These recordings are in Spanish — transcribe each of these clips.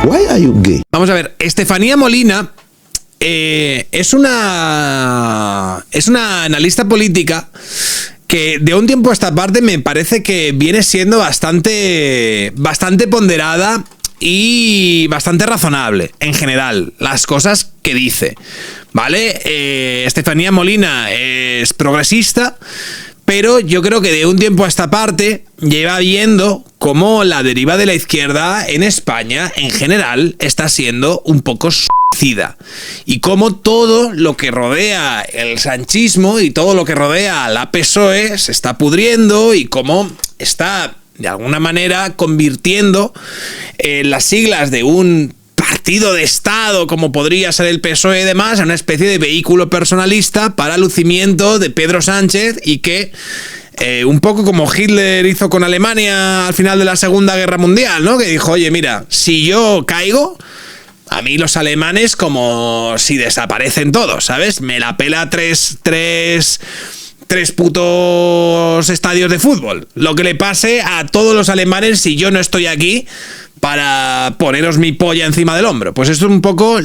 Why are you gay? Vamos a ver, Estefanía Molina es una analista política que de un tiempo a esta parte me parece que viene siendo bastante ponderada y bastante razonable en general las cosas que dice, ¿vale? Estefanía Molina es progresista, pero yo creo que de un tiempo a esta parte lleva viendo cómo la deriva de la izquierda en España en general está siendo un poco suicida, y cómo todo lo que rodea el sanchismo y todo lo que rodea a la PSOE se está pudriendo, y cómo está de alguna manera convirtiendo las siglas de un partido de Estado como podría ser el PSOE y demás en una especie de vehículo personalista para lucimiento de Pedro Sánchez, y que un poco como Hitler hizo con Alemania al final de la Segunda Guerra Mundial, ¿no? Que dijo, oye, mira, si yo caigo, a mí los alemanes como si desaparecen todos, ¿sabes? Me la pela tres putos estadios de fútbol. Lo que le pase a todos los alemanes si yo no estoy aquí para poneros mi polla encima del hombro. Pues eso es un poco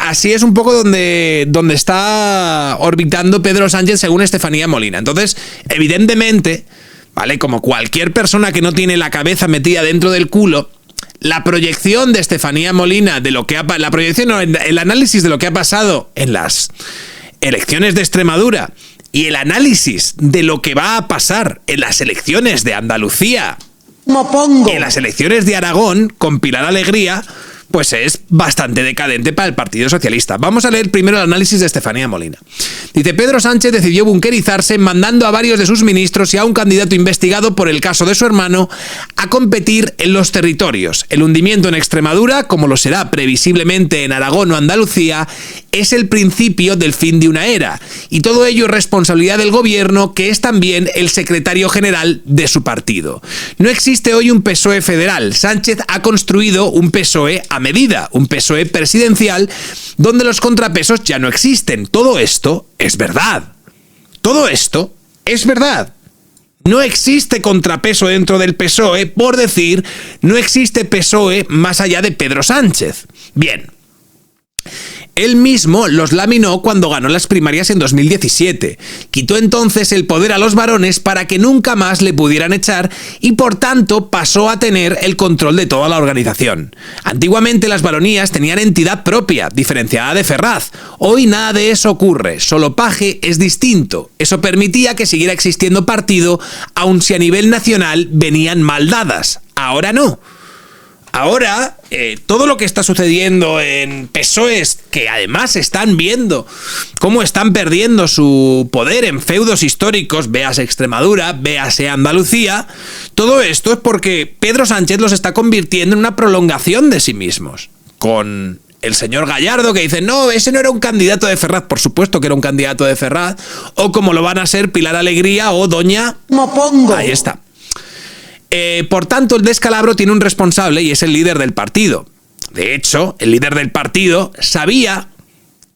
así es un poco donde está orbitando Pedro Sánchez según Estefanía Molina. Entonces, evidentemente, ¿vale? Como cualquier persona que no tiene la cabeza metida dentro del culo, la proyección de Estefanía Molina de lo que el análisis de lo que ha pasado en las elecciones de Extremadura y el análisis de lo que va a pasar en las elecciones de Andalucía y en las elecciones de Aragón con Pilar Alegría, pues es bastante decadente para el Partido Socialista. Vamos a leer primero el análisis de Estefanía Molina. Dice, Pedro Sánchez decidió bunkerizarse mandando a varios de sus ministros y a un candidato investigado por el caso de su hermano a competir en los territorios. El hundimiento en Extremadura, como lo será previsiblemente en Aragón o Andalucía, es el principio del fin de una era. Y todo ello es responsabilidad del gobierno, que es también el secretario general de su partido. No existe hoy un PSOE federal. Sánchez ha construido un PSOE a medida, un PSOE presidencial donde los contrapesos ya no existen. Todo esto es verdad. Todo esto es verdad. No existe contrapeso dentro del PSOE, por decir, no existe PSOE más allá de Pedro Sánchez. Bien. Él mismo los laminó cuando ganó las primarias en 2017. Quitó entonces el poder a los varones para que nunca más le pudieran echar y por tanto pasó a tener el control de toda la organización. Antiguamente las baronías tenían entidad propia, diferenciada de Ferraz. Hoy nada de eso ocurre, solo Paje es distinto. Eso permitía que siguiera existiendo partido, aun si a nivel nacional venían mal dadas. Ahora no. Ahora, todo lo que está sucediendo en PSOEs, que además están viendo cómo están perdiendo su poder en feudos históricos, véase Extremadura, véase Andalucía, todo esto es porque Pedro Sánchez los está convirtiendo en una prolongación de sí mismos. Con el señor Gallardo que dice, no, ese no era un candidato de Ferraz, por supuesto que era un candidato de Ferraz, o como lo van a ser Pilar Alegría o Doña Mopongo. Ahí está. Por tanto, el descalabro tiene un responsable y es el líder del partido. De hecho, el líder del partido sabía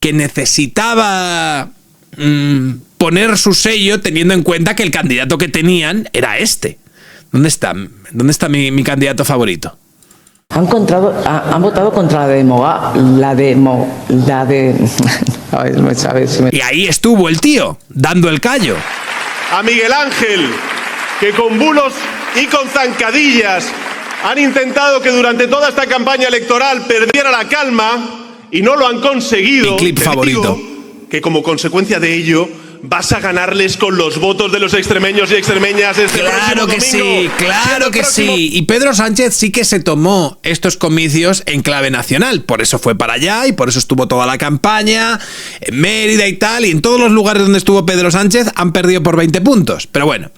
que necesitaba poner su sello teniendo en cuenta que el candidato que tenían era este. ¿Dónde está mi candidato favorito? Han votado contra Y ahí estuvo el tío, dando el callo. A Miguel Ángel, que con bulos y con zancadillas han intentado que durante toda esta campaña electoral perdiera la calma y no lo han conseguido. Mi clip favorito. Que como consecuencia de ello vas a ganarles con los votos de los extremeños y extremeñas este Claro que sí, claro que sí. Y Pedro Sánchez sí que se tomó estos comicios en clave nacional. Por eso fue para allá y por eso estuvo toda la campaña en Mérida y tal. Y en todos los lugares donde estuvo Pedro Sánchez han perdido por 20 puntos. Pero bueno,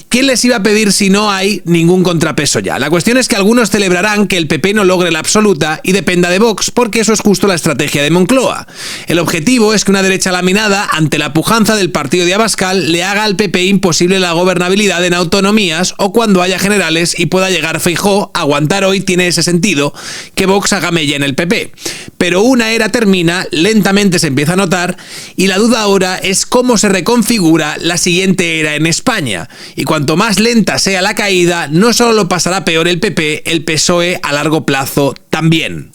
¿quién les iba a pedir si no hay ningún contrapeso ya? La cuestión es que algunos celebrarán que el PP no logre la absoluta y dependa de Vox, porque eso es justo la estrategia de Moncloa. El objetivo es que una derecha laminada, ante la pujanza del del partido de Abascal le haga al PP imposible la gobernabilidad en autonomías o cuando haya generales y pueda llegar Feijóo. Aguantar hoy tiene ese sentido que Vox haga mella en el PP. Pero una era termina, lentamente se empieza a notar y la duda ahora es cómo se reconfigura la siguiente era en España. Y cuanto más lenta sea la caída, no solo lo pasará peor el PP, el PSOE a largo plazo también.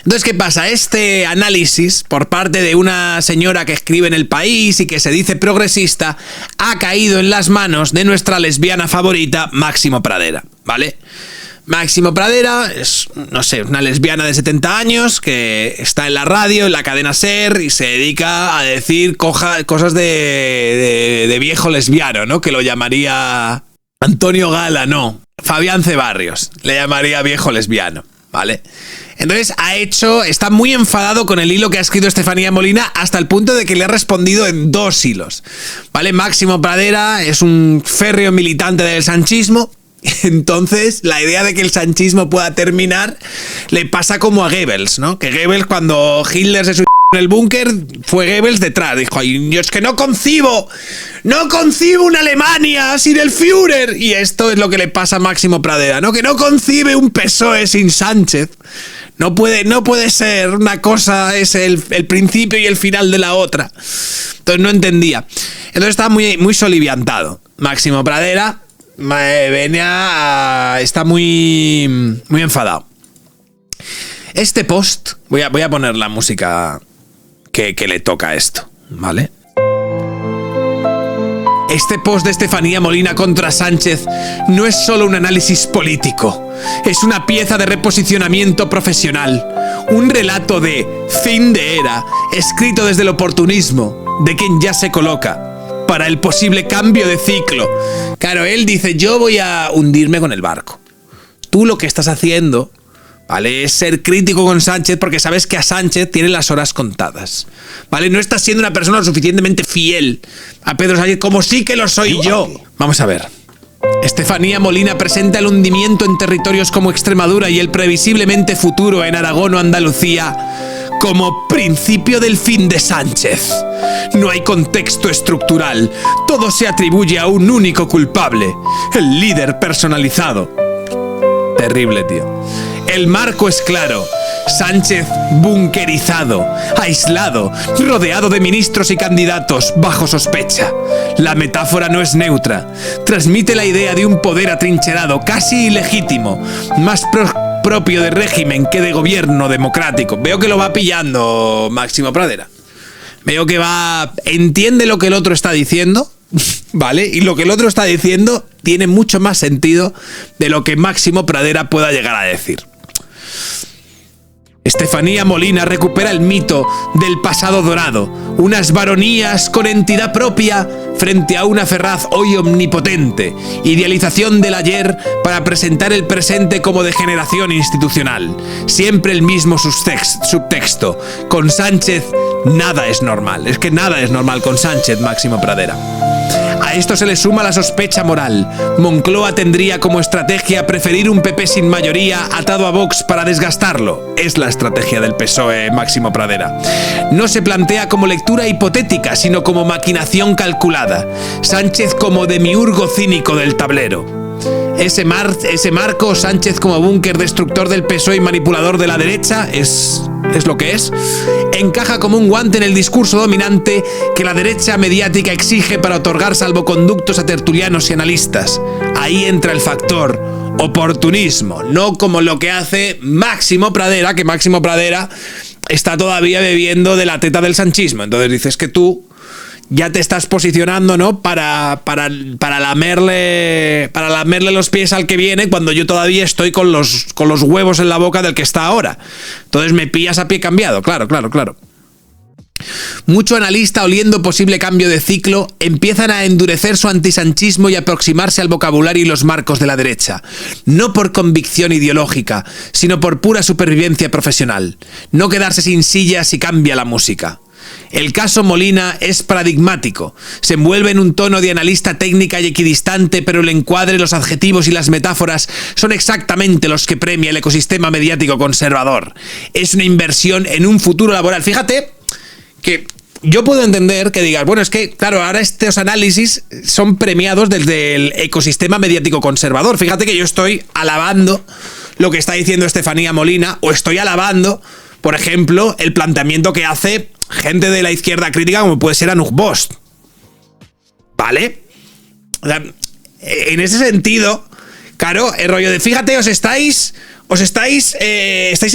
Entonces, ¿qué pasa? Este análisis por parte de una señora que escribe en El País y que se dice progresista ha caído en las manos de nuestra lesbiana favorita, Máximo Pradera, ¿vale? Máximo Pradera es, no sé, una lesbiana de 70 años que está en la radio, en la cadena SER y se dedica a decir cosas de viejo lesbiano, ¿no? Que lo llamaría Antonio Gala, no, Fabián Cebarrios, le llamaría viejo lesbiano, ¿vale? Entonces está muy enfadado con el hilo que ha escrito Estefanía Molina hasta el punto de que le ha respondido en 2 hilos, ¿vale? Máximo Pradera es un férreo militante del sanchismo. Entonces, la idea de que el sanchismo pueda terminar le pasa como a Goebbels, ¿no? Que Goebbels, cuando Hitler se suicidó en el búnker, fue Goebbels detrás. Dijo, ay, yo es que no concibo una Alemania sin el Führer. Y esto es lo que le pasa a Máximo Pradera, ¿no? Que no concibe un PSOE sin Sánchez. No puede ser, una cosa es el principio y el final de la otra. Entonces no entendía. Entonces estaba muy soliviantado. Máximo Pradera está muy enfadado. Este post, voy a poner la música que le toca a esto, ¿vale? Este post de Estefanía Molina contra Sánchez no es solo un análisis político, es una pieza de reposicionamiento profesional, un relato de fin de era, escrito desde el oportunismo de quien ya se coloca para el posible cambio de ciclo. Claro, él dice, yo voy a hundirme con el barco. Tú lo que estás haciendo, ¿vale?, es ser crítico con Sánchez porque sabes que a Sánchez tiene las horas contadas, ¿vale? No estás siendo una persona lo suficientemente fiel a Pedro Sánchez como sí que lo soy yo. Vamos a ver. Estefanía Molina presenta el hundimiento en territorios como Extremadura y el previsiblemente futuro en Aragón o Andalucía como principio del fin de Sánchez. No hay contexto estructural. Todo se atribuye a un único culpable, el líder personalizado. Terrible, tío. El marco es claro. Sánchez bunkerizado, aislado, rodeado de ministros y candidatos bajo sospecha. La metáfora no es neutra. Transmite la idea de un poder atrincherado, casi ilegítimo, más propio de régimen que de gobierno democrático. Veo que lo va pillando Máximo Pradera. Veo que entiende lo que el otro está diciendo, ¿vale? Y lo que el otro está diciendo tiene mucho más sentido de lo que Máximo Pradera pueda llegar a decir. Estefanía Molina recupera el mito del pasado dorado, unas baronías con entidad propia frente a una Ferraz hoy omnipotente, idealización del ayer para presentar el presente como degeneración institucional. Siempre el mismo subtexto. Con Sánchez nada es normal. Es que nada es normal con Sánchez, Máximo Pradera. A esto se le suma la sospecha moral. Moncloa tendría como estrategia preferir un PP sin mayoría atado a Vox para desgastarlo. Es la estrategia del PSOE, Máximo Pradera. No se plantea como lectura hipotética, sino como maquinación calculada. Sánchez como demiurgo cínico del tablero. Ese marco, Sánchez como búnker destructor del PSOE y manipulador de la derecha, es lo que es. Encaja como un guante en el discurso dominante que la derecha mediática exige para otorgar salvoconductos a tertulianos y analistas. Ahí entra el factor oportunismo, no como lo que hace Máximo Pradera, que Máximo Pradera está todavía bebiendo de la teta del sanchismo. Entonces dices que tú ya te estás posicionando, ¿no?, para lamerle los pies al que viene, cuando yo todavía estoy con los huevos en la boca del que está ahora. Entonces me pillas a pie cambiado, claro. Mucho analista, oliendo posible cambio de ciclo, empiezan a endurecer su antisanchismo y a aproximarse al vocabulario y los marcos de la derecha. No por convicción ideológica, sino por pura supervivencia profesional. No quedarse sin silla si cambia la música. El caso Molina es paradigmático. Se envuelve en un tono de analista técnica y equidistante, pero el encuadre, los adjetivos y las metáforas son exactamente los que premia el ecosistema mediático conservador. Es una inversión en un futuro laboral. Fíjate que yo puedo entender que digas, bueno, es que, claro, ahora estos análisis son premiados desde el ecosistema mediático conservador. Fíjate que yo estoy alabando lo que está diciendo Estefanía Molina, o estoy alabando, por ejemplo, el planteamiento que hace gente de la izquierda crítica, como puede ser Anouk Bost. ¿Vale? O sea, en ese sentido, claro, el rollo de, fíjate, os estáis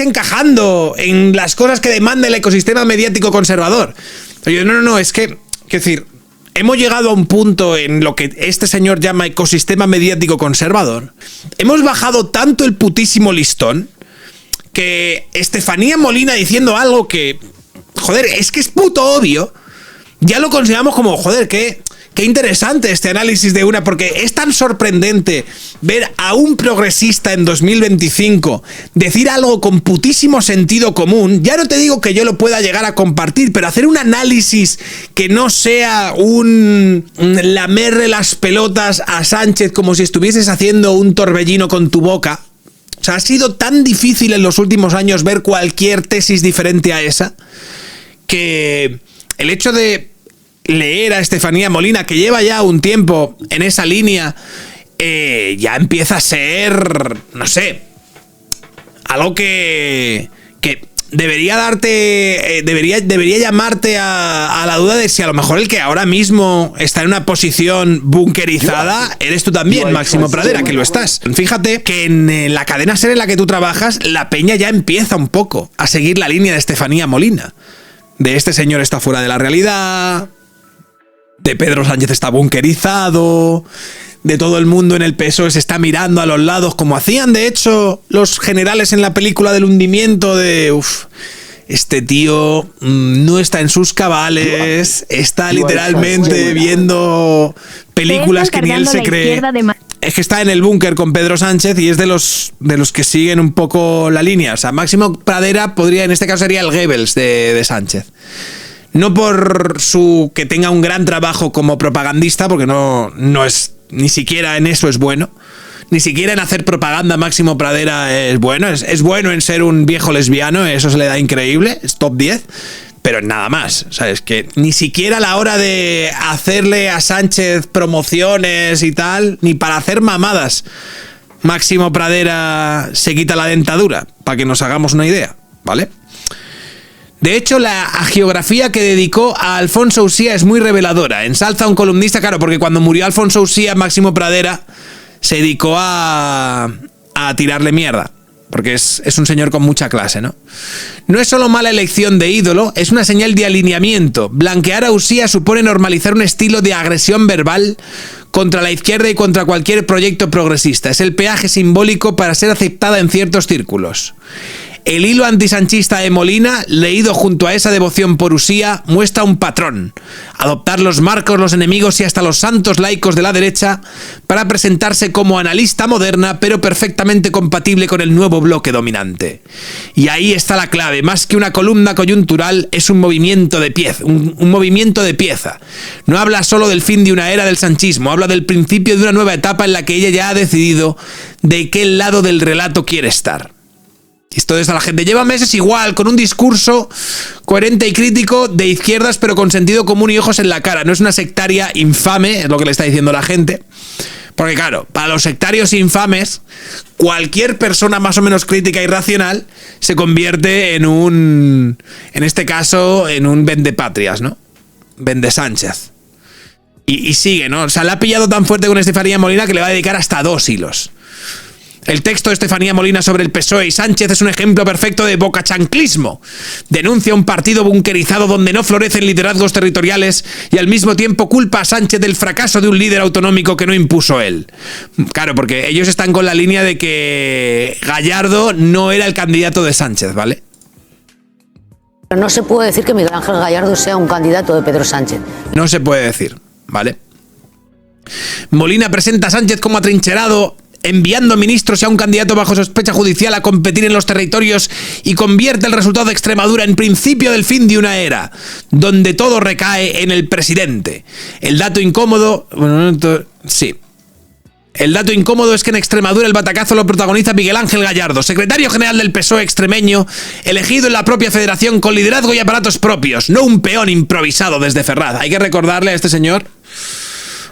encajando en las cosas que demanda el ecosistema mediático conservador. Oye, no, es que, quiero decir, hemos llegado a un punto en lo que este señor llama ecosistema mediático conservador. Hemos bajado tanto el putísimo listón que Estefanía Molina diciendo algo que, joder, es que es puto obvio, ya lo consideramos como, joder, qué interesante este análisis de una, porque es tan sorprendente ver a un progresista en 2025 decir algo con putísimo sentido común. Ya no te digo que yo lo pueda llegar a compartir, pero hacer un análisis que no sea un lamerle las pelotas a Sánchez como si estuvieses haciendo un torbellino con tu boca. O sea, ha sido tan difícil en los últimos años ver cualquier tesis diferente a esa, que el hecho de leer a Estefanía Molina, que lleva ya un tiempo en esa línea, ya empieza a ser, no sé, algo que debería darte, debería llamarte a la duda de si a lo mejor el que ahora mismo está en una posición bunkerizada eres tú también, Máximo Pradera, que lo estás. Fíjate que en la cadena SER en la que tú trabajas, la peña ya empieza un poco a seguir la línea de Estefanía Molina. De este señor está fuera de la realidad, de Pedro Sánchez está bunkerizado, de todo el mundo en el PSOE se está mirando a los lados, como hacían de hecho los generales en la película del hundimiento de... este tío no está en sus cabales, está literalmente viendo películas que ni él se cree. Es que está en el búnker con Pedro Sánchez y es de los que siguen un poco la línea. O sea, Máximo Pradera podría, en este caso sería el Goebbels de Sánchez. No por que tenga un gran trabajo como propagandista, porque no es, ni siquiera en eso es bueno. Ni siquiera en hacer propaganda Máximo Pradera es bueno. Es bueno en ser un viejo lesbiano, eso se le da increíble, es top 10. Pero nada más, ¿sabes? Que ni siquiera a la hora de hacerle a Sánchez promociones y tal, ni para hacer mamadas, Máximo Pradera se quita la dentadura, para que nos hagamos una idea, ¿vale? De hecho, la hagiografía que dedicó a Alfonso Uxía es muy reveladora. Ensalza a un columnista, claro, porque cuando murió Alfonso Uxía, Máximo Pradera se dedicó a tirarle mierda. Porque es un señor con mucha clase, ¿no? No es solo mala elección de ídolo, es una señal de alineamiento. Blanquear a Uxía supone normalizar un estilo de agresión verbal contra la izquierda y contra cualquier proyecto progresista. Es el peaje simbólico para ser aceptada en ciertos círculos. El hilo antisanchista de Molina, leído junto a esa devoción por Uxía, muestra un patrón: adoptar los marcos, los enemigos y hasta los santos laicos de la derecha para presentarse como analista moderna, pero perfectamente compatible con el nuevo bloque dominante. Y ahí está la clave: más que una columna coyuntural, es un movimiento de pieza, un movimiento de pieza. No habla solo del fin de una era del sanchismo, habla del principio de una nueva etapa en la que ella ya ha decidido de qué lado del relato quiere estar. Esto es a la gente. Lleva meses igual, con un discurso coherente y crítico de izquierdas, pero con sentido común y ojos en la cara. No es una sectaria infame, es lo que le está diciendo la gente. Porque claro, para los sectarios infames, cualquier persona más o menos crítica y racional se convierte en este caso, en un vendepatrias, ¿no? Vende Sánchez. Y sigue, ¿no? O sea, le ha pillado tan fuerte con Estefanía Molina que le va a dedicar hasta 2 hilos. El texto de Estefanía Molina sobre el PSOE y Sánchez es un ejemplo perfecto de bocachanclismo. Denuncia un partido bunkerizado donde no florecen liderazgos territoriales y al mismo tiempo culpa a Sánchez del fracaso de un líder autonómico que no impuso él. Claro, porque ellos están con la línea de que Gallardo no era el candidato de Sánchez, ¿vale? No se puede decir que Miguel Ángel Gallardo sea un candidato de Pedro Sánchez. No se puede decir, ¿vale? Molina presenta a Sánchez como atrincherado, enviando ministros y a un candidato bajo sospecha judicial a competir en los territorios, y convierte el resultado de Extremadura en principio del fin de una era, donde todo recae en el presidente. El dato incómodo... sí. El dato incómodo es que en Extremadura el batacazo lo protagoniza Miguel Ángel Gallardo, secretario general del PSOE extremeño, elegido en la propia federación con liderazgo y aparatos propios, no un peón improvisado desde Ferraz. Hay que recordarle a este señor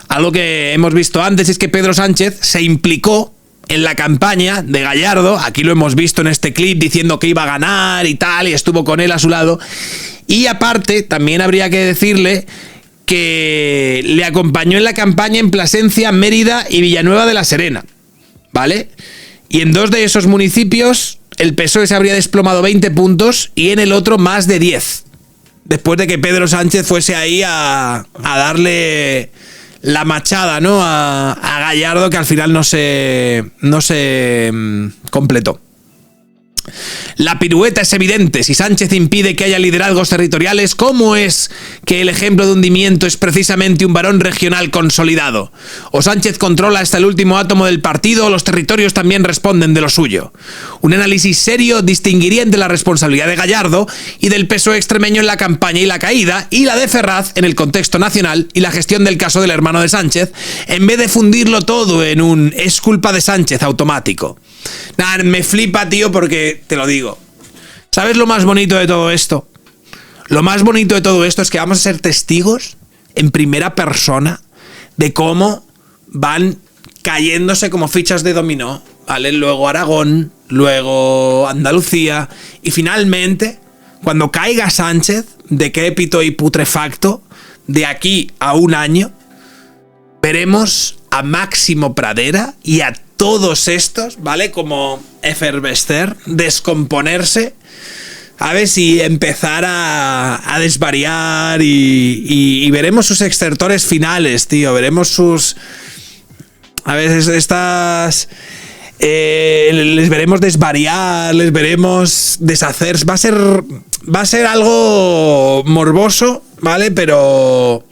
algo que hemos visto antes, y es que Pedro Sánchez se implicó en la campaña de Gallardo. Aquí lo hemos visto en este clip diciendo que iba a ganar y tal, y estuvo con él a su lado. Y aparte, también habría que decirle que le acompañó en la campaña en Plasencia, Mérida y Villanueva de la Serena, ¿vale? Y en 2 de esos municipios el PSOE se habría desplomado 20 puntos y en el otro más de 10, después de que Pedro Sánchez fuese ahí a darle la machada, ¿no?, a Gallardo, que al final no se completó. La pirueta es evidente. Si Sánchez impide que haya liderazgos territoriales, ¿cómo es que el ejemplo de hundimiento es precisamente un varón regional consolidado? ¿O Sánchez controla hasta el último átomo del partido o los territorios también responden de lo suyo? Un análisis serio distinguiría entre la responsabilidad de Gallardo y del PSOE extremeño en la campaña y la caída, y la de Ferraz en el contexto nacional y la gestión del caso del hermano de Sánchez, en vez de fundirlo todo en un "es culpa de Sánchez" automático. Nada, me flipa, tío, porque te lo digo. ¿Sabes lo más bonito de todo esto? Lo más bonito de todo esto es que vamos a ser testigos en primera persona de cómo van cayéndose como fichas de dominó, ¿vale? Luego Aragón, luego Andalucía, y finalmente, cuando caiga Sánchez, decrépito y putrefacto, de aquí a un año, veremos a Máximo Pradera y a todos estos, ¿vale?, como efervescer, descomponerse, a ver si empezar a desvariar, y veremos sus extertores finales, tío. Veremos sus... A veces estas... les veremos desvariar, les veremos deshacerse. Va a ser algo morboso, ¿vale? Pero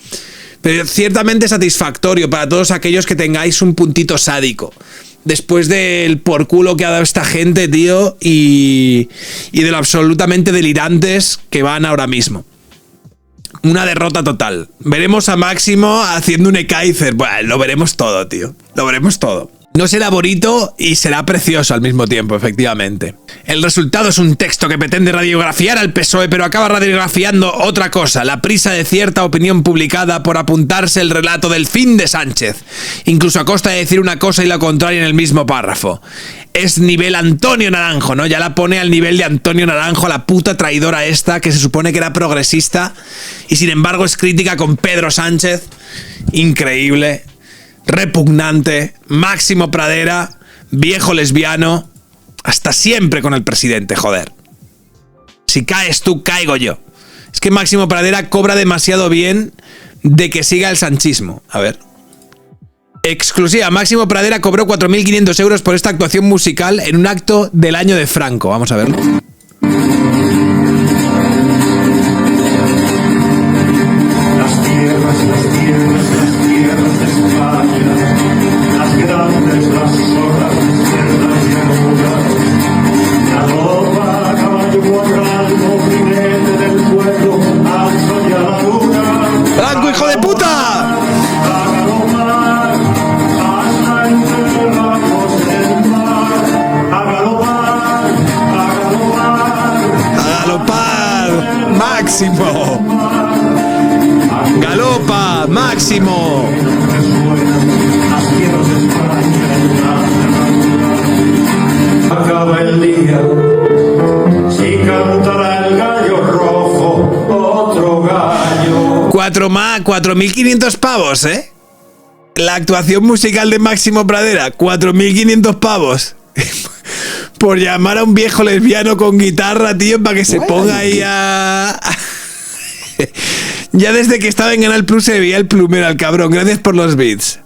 ciertamente satisfactorio para todos aquellos que tengáis un puntito sádico después del por culo que ha dado esta gente, tío, y de lo absolutamente delirantes que van ahora mismo. Una derrota total. Veremos a Máximo haciendo un Ekaizer. Bueno, lo veremos todo, tío. Lo veremos todo. No será bonito y será precioso al mismo tiempo, efectivamente. El resultado es un texto que pretende radiografiar al PSOE, pero acaba radiografiando otra cosa: la prisa de cierta opinión publicada por apuntarse el relato del fin de Sánchez, incluso a costa de decir una cosa y la contraria en el mismo párrafo. Es nivel Antonio Naranjo, ¿no? Ya la pone al nivel de Antonio Naranjo, la puta traidora esta, que se supone que era progresista y sin embargo es crítica con Pedro Sánchez. Increíble. Repugnante. Máximo Pradera, viejo lesbiano, hasta siempre con el presidente, joder. Si caes tú, caigo yo. Es que Máximo Pradera cobra demasiado bien de que siga el sanchismo. A ver. Exclusiva: Máximo Pradera cobró 4.500 euros por esta actuación musical en un acto del año de Franco. Vamos a verlo. ¡Franco, hijo de puta! Máximo. Galopa, Máximo. Acaba el día, si cantará el gallo rojo, otro gallo. 4.500 pavos, ¿eh? La actuación musical de Máximo Pradera, 4.500 pavos. Por llamar a un viejo lesbiano con guitarra, tío, para que se ponga ahí a... Ya desde que estaba en Canal Plus se veía el plumero al cabrón. Gracias por los beats.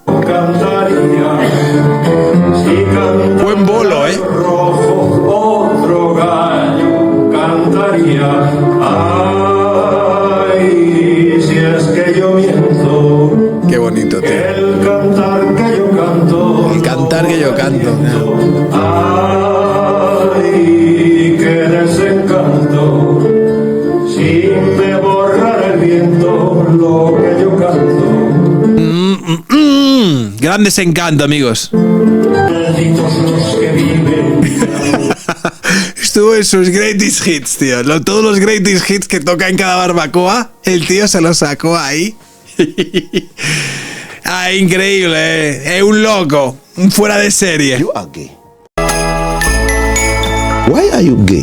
Buen bolo, ¿eh? Otro gallo cantaría. Ay, si es que yo miento. Qué bonito, tío. El cantar que yo canto. El cantar que yo canto. Ay, qué desencanto. Si me borrara el viento lo que yo canto. Gran desencanto, amigos. Malditos los que viven. Estuvo en sus greatest hits, tío. Todos los greatest hits que toca en cada barbacoa, el tío se los sacó ahí. Ah, increíble, es un loco, un fuera de serie. You are gay. Why are you gay?